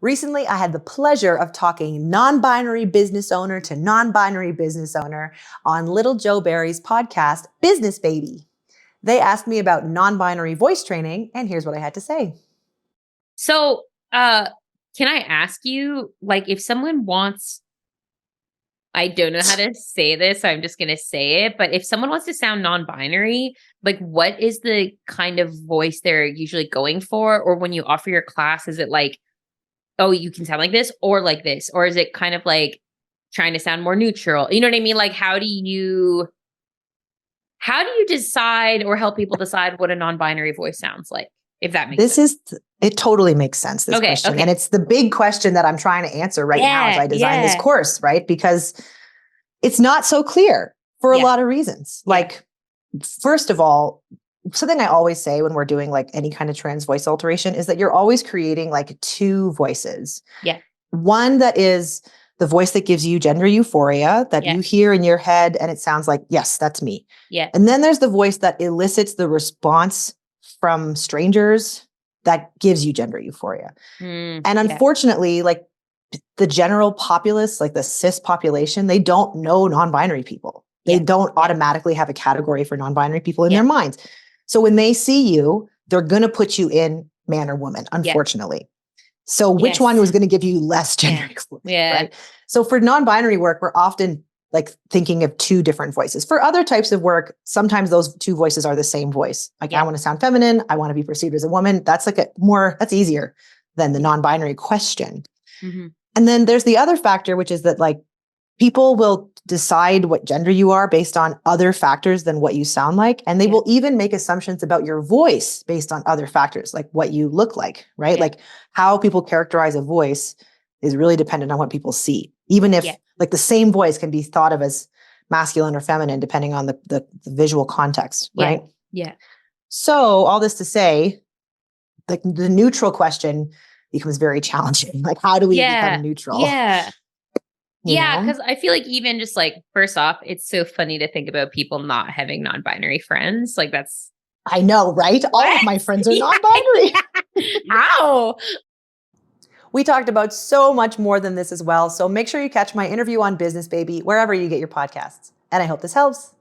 Recently, I had the pleasure of talking non-binary business owner to non-binary business owner on Little Joe Barry's podcast, Business Baby. They asked me about non-binary voice training, and here's what I had to say. So, can I ask you, like, if someone wants, I don't know how to say this, so I'm just going to say it, but if someone wants to sound non-binary, like, what is the kind of voice they're usually going for? Or when you offer your class, is it like, oh, you can sound like this or like this? Or is it kind of like trying to sound more neutral? You know what I mean? Like, how do you decide or help people decide what a non-binary voice sounds like? If that makes sense. It totally makes sense, this question. Okay. And it's the big question that I'm trying to answer right now as I design this course, right? Because it's not so clear for a lot of reasons. Like, first of all, something I always say when we're doing like any kind of trans voice alteration is that you're always creating like two voices. Yeah. One that is the voice that gives you gender euphoria that you hear in your head and it sounds like, yes, that's me. Yeah. And then there's the voice that elicits the response from strangers that gives you gender euphoria. And unfortunately, like the general populace, like the cis population, they don't know non-binary people. They don't automatically have a category for non-binary people in their minds. So when they see you, they're going to put you in man or woman, unfortunately. So which one was going to give you less gender exploration, right? So for non-binary work, we're often like thinking of two different voices. For other types of work, sometimes those two voices are the same voice. Like I want to sound feminine. I want to be perceived as a woman. That's like that's easier than the non-binary question. Mm-hmm. And then there's the other factor, which is that like people will decide what gender you are based on other factors than what you sound like. And they will even make assumptions about your voice based on other factors, like what you look like, right? Like how people characterize a voice is really dependent on what people see. Even if like the same voice can be thought of as masculine or feminine, depending on the visual context, right? Yeah. So all this to say, like the neutral question becomes very challenging. Like, how do we become neutral? Yeah, because I feel like even just like, first off, it's so funny to think about people not having non-binary friends. Like that's... I know, right? All of my friends are non-binary. How? We talked about so much more than this as well. So make sure you catch my interview on Business Baby wherever you get your podcasts. And I hope this helps.